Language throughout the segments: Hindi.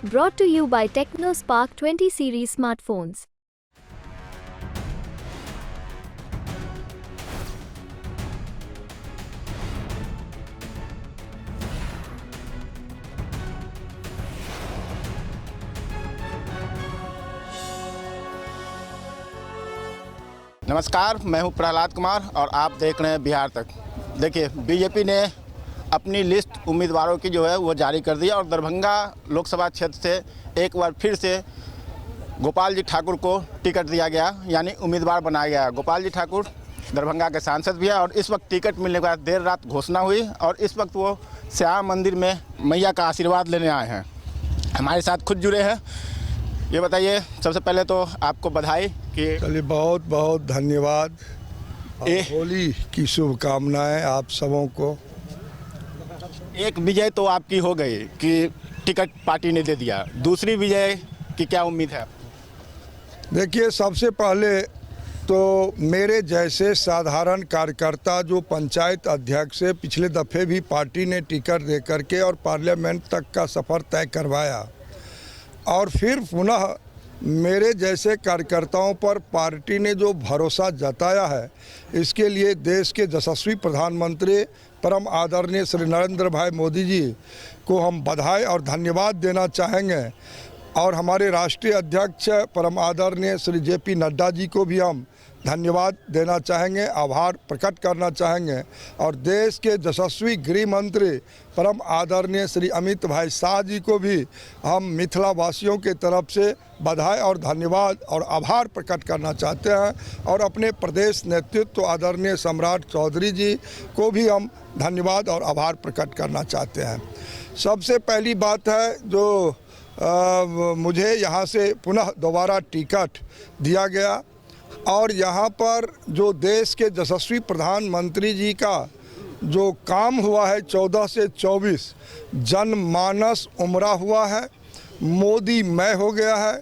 Brought to you by TechnoSpark 20 series smartphones. नमस्कार, मैं हूं प्रहलाद कुमार और आप देख रहे हैं बिहार तक। देखिए, बीजेपी ने अपनी लिस्ट उम्मीदवारों की जो है वो जारी कर दी और दरभंगा लोकसभा क्षेत्र से एक बार फिर से गोपाल जी ठाकुर को टिकट दिया गया, यानी उम्मीदवार बनाया गया। गोपाल जी ठाकुर दरभंगा के सांसद भी हैं और इस वक्त टिकट मिलने के बाद देर रात घोषणा हुई और इस वक्त वो श्याम मंदिर में मैया का आशीर्वाद लेने आए हैं। हमारे साथ खुद जुड़े हैं। ये बताइए, सबसे पहले तो आपको बधाई कि चलिए, बहुत बहुत धन्यवाद। होली की शुभकामनाएं आप सबों को। एक विजय तो आपकी हो गई कि टिकट पार्टी ने दे दिया, दूसरी विजय की क्या उम्मीद है? देखिए, सबसे पहले तो मेरे जैसे साधारण कार्यकर्ता जो पंचायत अध्यक्ष से पिछले दफ़े भी पार्टी ने टिकट दे करके और पार्लियामेंट तक का सफ़र तय करवाया और फिर पुनः मेरे जैसे कार्यकर्ताओं पर पार्टी ने जो भरोसा जताया है, इसके लिए देश के यशस्वी प्रधानमंत्री परम आदरणीय श्री नरेंद्र भाई मोदी जी को हम बधाई और धन्यवाद देना चाहेंगे और हमारे राष्ट्रीय अध्यक्ष परम आदरणीय श्री जेपी नड्डा जी को भी हम धन्यवाद देना चाहेंगे, आभार प्रकट करना चाहेंगे और देश के यशस्वी गृह मंत्री परम आदरणीय श्री अमित भाई शाह जी को भी हम मिथिला वासियों के तरफ से बधाई और धन्यवाद और आभार प्रकट करना चाहते हैं और अपने प्रदेश नेतृत्व आदरणीय सम्राट चौधरी जी को भी हम धन्यवाद और आभार प्रकट करना चाहते हैं। सबसे पहली बात है जो मुझे यहाँ से पुनः दोबारा टिकट दिया गया और यहाँ पर जो देश के यशस्वी प्रधानमंत्री जी का जो काम हुआ है 14 से 24 जनमानस उमड़ा हुआ है, मोदी मय हो गया है,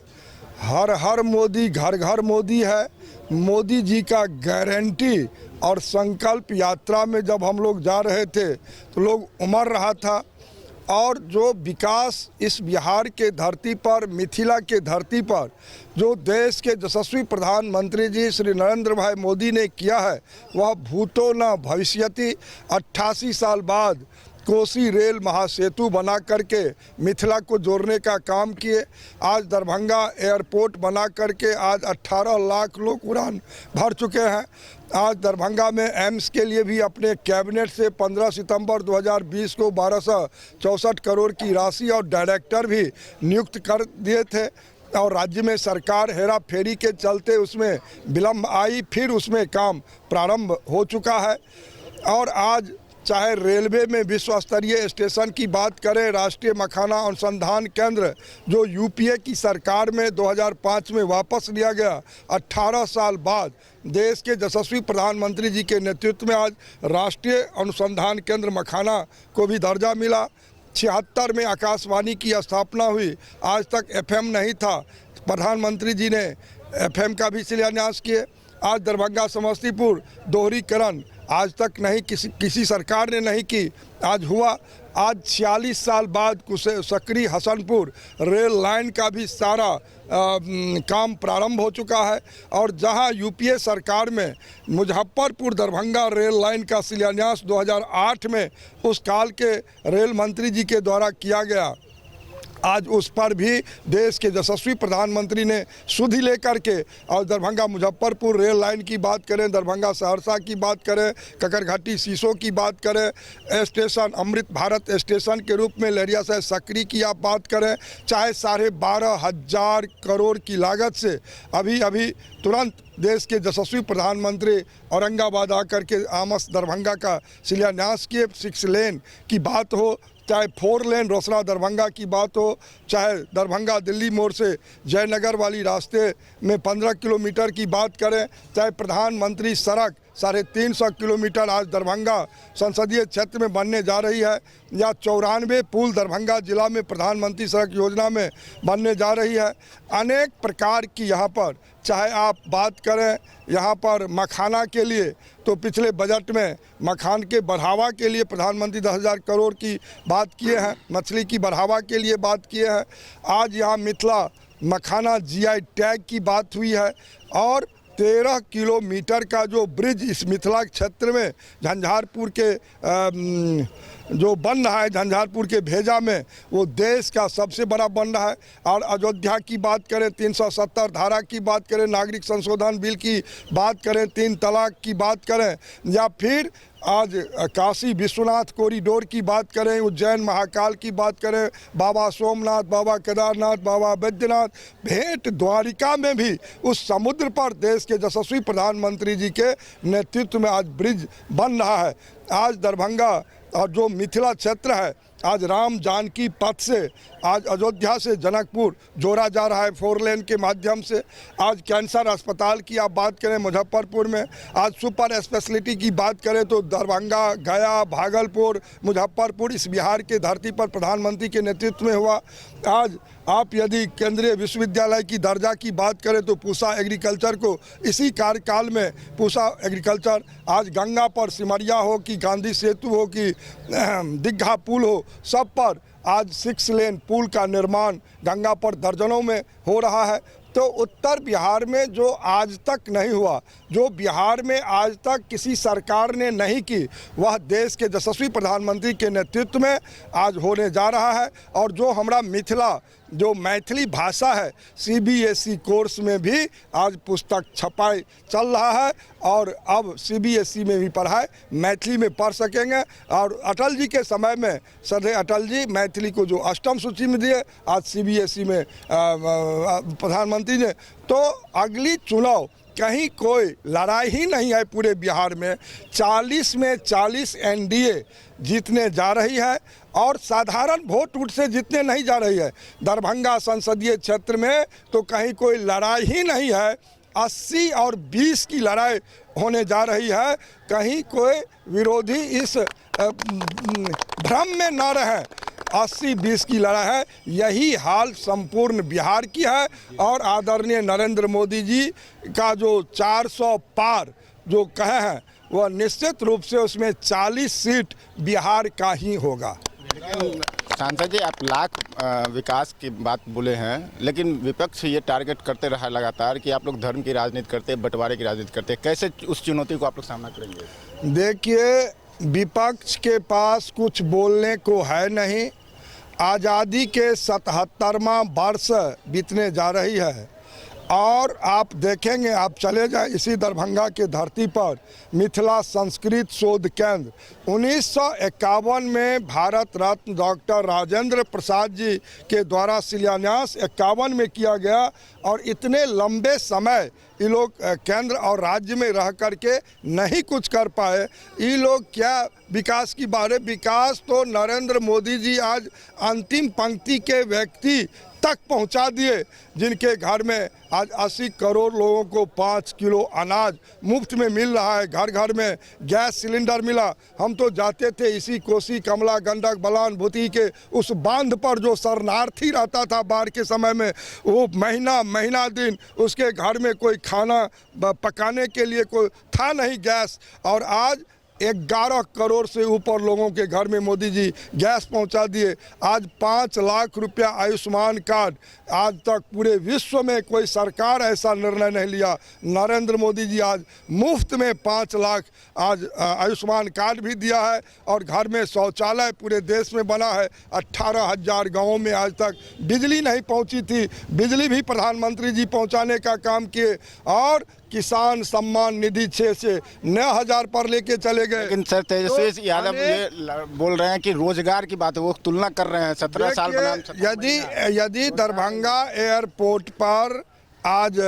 हर हर मोदी घर घर मोदी है। मोदी जी का गारंटी और संकल्प यात्रा में जब हम लोग जा रहे थे तो लोग उमड़ रहा था और जो विकास इस बिहार के धरती पर, मिथिला के धरती पर जो देश के यशस्वी प्रधानमंत्री जी श्री नरेंद्र भाई मोदी ने किया है, वह भूतो न भविष्यति। 88 साल बाद कोसी रेल महासेतु बना करके मिथिला को जोड़ने का काम किए। आज दरभंगा एयरपोर्ट बना करके आज 18 लाख लोग उड़ान भर चुके हैं। आज दरभंगा में एम्स के लिए भी अपने कैबिनेट से 15 सितंबर 2020 को 1264 करोड़ की राशि और डायरेक्टर भी नियुक्त कर दिए थे और राज्य में सरकार हेरा फेरी के चलते उसमें विलम्ब आई, फिर उसमें काम प्रारंभ हो चुका है। और आज चाहे रेलवे में विश्व स्तरीय स्टेशन की बात करें, राष्ट्रीय मखाना अनुसंधान केंद्र जो यूपीए की सरकार में 2005 में वापस लिया गया, 18 साल बाद देश के यशस्वी प्रधानमंत्री जी के नेतृत्व में आज राष्ट्रीय अनुसंधान केंद्र मखाना को भी दर्जा मिला। 76 में आकाशवाणी की स्थापना हुई, आज तक एफएम नहीं था, प्रधानमंत्री जी ने एफएम का भी शिलान्यास किए। आज दरभंगा समस्तीपुर दोहरीकरण आज तक नहीं किसी सरकार ने नहीं की, आज हुआ। आज 46 साल बाद सकरी हसनपुर रेल लाइन का भी सारा काम प्रारंभ हो चुका है और जहां यूपीए सरकार में मुजफ्फरपुर दरभंगा रेल लाइन का शिलान्यास 2008 में उस काल के रेल मंत्री जी के द्वारा किया गया, आज उस पर भी देश के यशस्वी प्रधानमंत्री ने सुधि लेकर के और दरभंगा मुजफ्फरपुर रेल लाइन की बात करें, दरभंगा सहरसा की बात करें, ककरघाटी सीसो की बात करें, स्टेशन अमृत भारत स्टेशन के रूप में लहरिया से सकरी की आप बात करें, चाहे 12,500 करोड़ की लागत से अभी तुरंत देश के यशस्वी प्रधानमंत्री औरंगाबाद आकर के आमस दरभंगा का शिलान्यास किए। 6 लेन की बात हो, चाहे 4 लेन रोसड़ा दरभंगा की बात हो, चाहे दरभंगा दिल्ली मोड़ से जयनगर वाली रास्ते में 15 किलोमीटर की बात करें, चाहे प्रधानमंत्री सड़क 350 किलोमीटर आज दरभंगा संसदीय क्षेत्र में बनने जा रही है, या 94 पुल दरभंगा जिला में प्रधानमंत्री सड़क योजना में बनने जा रही है। अनेक प्रकार की यहाँ पर, चाहे आप बात करें यहाँ पर मखाना के लिए, तो पिछले बजट में मखान के बढ़ावा के लिए प्रधानमंत्री 10,000 करोड़ की बात किए हैं, मछली की बढ़ावा के लिए बात किए हैं। आज यहाँ मिथिला मखाना GI टैग की बात हुई है, और 13 किलोमीटर का जो ब्रिज इस मिथिला क्षेत्र में झंझारपुर के जो बन रहा है, झंझारपुर के भेजा में, वो देश का सबसे बड़ा बन रहा है। और अयोध्या की बात करें, 370 धारा की बात करें, नागरिक संशोधन बिल की बात करें, 3 तलाक की बात करें, या फिर आज काशी विश्वनाथ कॉरिडोर की बात करें, उज्जैन महाकाल की बात करें, बाबा सोमनाथ, बाबा केदारनाथ, बाबा बैद्यनाथ, भेंट द्वारिका में भी उस समुद्र पर देश के यशस्वी प्रधानमंत्री जी के नेतृत्व में आज ब्रिज बन रहा है। आज दरभंगा और जो मिथिला क्षेत्र है, आज राम जानकी पथ से आज अयोध्या से जनकपुर जोड़ा जा रहा है 4 लेन के माध्यम से। आज कैंसर अस्पताल की आप बात करें मुजफ्फरपुर में, आज सुपर स्पेशलिटी की बात करें तो दरभंगा, गया, भागलपुर, मुजफ्फरपुर इस बिहार के धरती पर प्रधानमंत्री के नेतृत्व में हुआ। आज आप यदि केंद्रीय विश्वविद्यालय की दर्जा की बात करें तो पूसा एग्रीकल्चर को इसी कार्यकाल में पूसा एग्रीकल्चर, आज गंगा पर सिमरिया हो कि गांधी सेतु हो कि दीघा पुल हो, सब पर आज 6 लेन पुल का निर्माण गंगा पर दर्जनों में हो रहा है। तो उत्तर बिहार में जो आज तक नहीं हुआ, जो बिहार में आज तक किसी सरकार ने नहीं की, वह देश के यशस्वी प्रधानमंत्री के नेतृत्व में आज होने जा रहा है। और जो हमारा मिथिला जो मैथिली भाषा है, CBSE कोर्स में भी आज पुस्तक छपाई चल रहा है, और अब CBSE में भी पढ़ाई मैथिली में पढ़ सकेंगे। और अटल जी के समय में सदैव अटल जी मैथिली को जो अष्टम सूची में दिए, आज CBSE में प्रधानमंत्री ने। तो अगली चुनाव कहीं कोई लड़ाई ही नहीं है पूरे बिहार में, 40 में 40 NDA जीतने जा रही है, और साधारण वोट से जीतने नहीं जा रही है। दरभंगा संसदीय क्षेत्र में तो कहीं कोई लड़ाई ही नहीं है, 80 और 20 की लड़ाई होने जा रही है। कहीं कोई विरोधी इस भ्रम में न रहे, 80-20 की लड़ाई है। यही हाल संपूर्ण बिहार की है। और आदरणीय नरेंद्र मोदी जी का जो 400 पार जो कहे हैं, वह निश्चित रूप से उसमें 40 सीट बिहार का ही होगा। सांसद जी, आप लाख विकास की बात बोले हैं, लेकिन विपक्ष ये टारगेट करते रहा लगातार कि आप लोग धर्म की राजनीति करते, बंटवारे की राजनीति करते। कैसे उस चुनौती को आप लोग सामना करेंगे? देखिए, विपक्ष के पास कुछ बोलने को है नहीं। आज़ादी के 77वां वर्ष बीतने जा रही है, और आप देखेंगे, आप चले जाएं इसी दरभंगा के धरती पर मिथिला संस्कृत शोध केंद्र 1951 में भारत रत्न डॉक्टर राजेंद्र प्रसाद जी के द्वारा शिलान्यास 51 में किया गया। और इतने लंबे समय ये लोग केंद्र और राज्य में रह करके नहीं कुछ कर पाए। ये लोग क्या विकास की बारे, विकास तो नरेंद्र मोदी जी आज अंतिम पंक्ति के व्यक्ति तक पहुंचा दिए, जिनके घर में आज 80 करोड़ लोगों को 5 किलो अनाज मुफ्त में मिल रहा है, घर घर में गैस सिलेंडर मिला। हम तो जाते थे इसी कोसी, कमला, गंडक, बलान, भूतही के उस बांध पर जो शरणार्थी रहता था बाढ़ के समय में, वो महीना दिन उसके घर में कोई खाना पकाने के लिए कोई था नहीं गैस। और आज 11 करोड़ से ऊपर लोगों के घर में मोदी जी गैस पहुंचा दिए। आज 5 लाख रुपया आयुष्मान कार्ड, आज तक पूरे विश्व में कोई सरकार ऐसा निर्णय नहीं लिया। नरेंद्र मोदी जी आज मुफ्त में 5 लाख आज आयुष्मान कार्ड भी दिया है, और घर में शौचालय पूरे देश में बना है। 18,000 गाँवों में आज तक बिजली नहीं पहुंची थी, बिजली भी प्रधानमंत्री जी पहुंचाने का काम किए। और किसान सम्मान निधि 6 से 9,000 पर लेके चले गए। लेकिन सर, तेजस्वी यादव ये बोल रहे हैं कि रोजगार की बात है, वो तुलना कर रहे हैं 17 साल बनाम। यदि दरभंगा एयरपोर्ट पर आज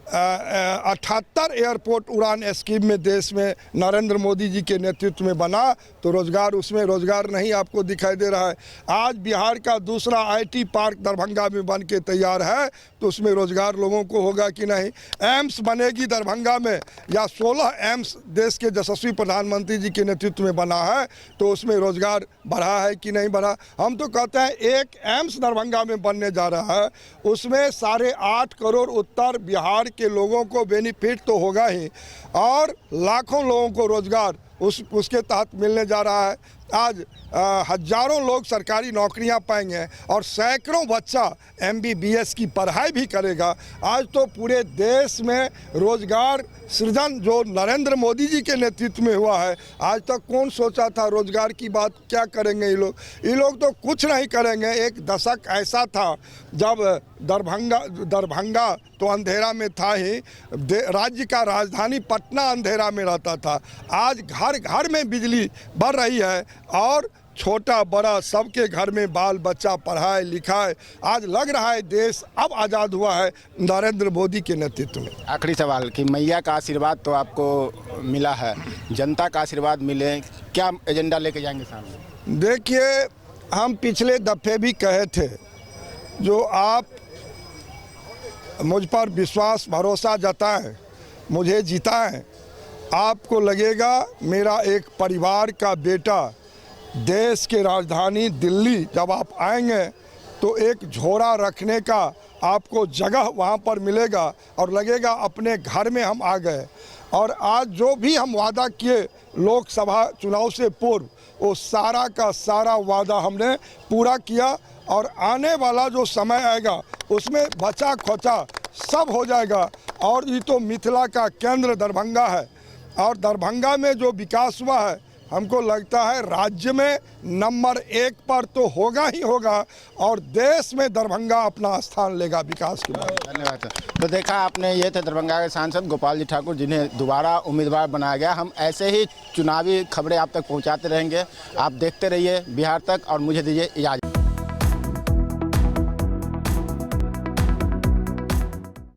78 एयरपोर्ट उड़ान स्कीम में देश में नरेंद्र मोदी जी के नेतृत्व में बना, तो रोजगार उसमें रोजगार नहीं आपको दिखाई दे रहा है। आज बिहार का दूसरा आईटी पार्क दरभंगा में बन के तैयार है, तो उसमें रोजगार लोगों को होगा कि नहीं। एम्स बनेगी दरभंगा में, या 16 एम्स देश के यशस्वी प्रधानमंत्री जी के नेतृत्व में बना है, तो उसमें रोजगार बढ़ा है कि नहीं बढ़ा। हम तो कहते हैं एक एम्स दरभंगा में बनने जा रहा है, उसमें 8.5 करोड़ उत्तर बिहार के लोगों को बेनिफिट तो होगा ही, और लाखों लोगों को रोजगार उसके तहत मिलने जा रहा है। आज हजारों लोग सरकारी नौकरियां पाएंगे और सैकड़ों बच्चा MBBS की पढ़ाई भी करेगा। आज तो पूरे देश में रोजगार सृजन जो नरेंद्र मोदी जी के नेतृत्व में हुआ है, आज तक कौन सोचा था रोजगार की बात। क्या करेंगे ये लोग तो कुछ नहीं करेंगे। एक दशक ऐसा था जब दरभंगा तो अंधेरा में था ही, राज्य का राजधानी पटना अंधेरा में रहता था। आज घर घर में बिजली बढ़ रही है और छोटा बड़ा सबके घर में बाल बच्चा पढ़ाए लिखाए। आज लग रहा है देश अब आज़ाद हुआ है नरेंद्र मोदी के नेतृत्व में। आखिरी सवाल कि मैया का आशीर्वाद तो आपको मिला है, जनता का आशीर्वाद मिले, क्या एजेंडा लेके जाएंगे सामने? देखिए, हम पिछले दफ़े भी कहे थे, जो आप मुझ पर विश्वास भरोसा जताएं, मुझे जिताएं, आपको लगेगा मेरा एक परिवार का बेटा देश के राजधानी दिल्ली जब आप आएंगे तो एक झोरा रखने का आपको जगह वहाँ पर मिलेगा और लगेगा अपने घर में हम आ गए। और आज जो भी हम वादा किए लोकसभा चुनाव से पूर्व, वो सारा का सारा वादा हमने पूरा किया, और आने वाला जो समय आएगा उसमें बचा खोचा सब हो जाएगा। और ये तो मिथिला का केंद्र दरभंगा है, और दरभंगा में जो विकास हुआ है, हमको लगता है राज्य में नंबर 1 पर तो होगा ही होगा, और देश में दरभंगा अपना स्थान लेगा विकास के बाद। धन्यवाद सर। तो देखा आपने, ये थे दरभंगा के सांसद गोपाल जी ठाकुर, जिन्हें दोबारा उम्मीदवार बनाया गया। हम ऐसे ही चुनावी खबरें आप तक पहुंचाते रहेंगे। आप देखते रहिए बिहार तक, और मुझे दीजिए इजाज़त।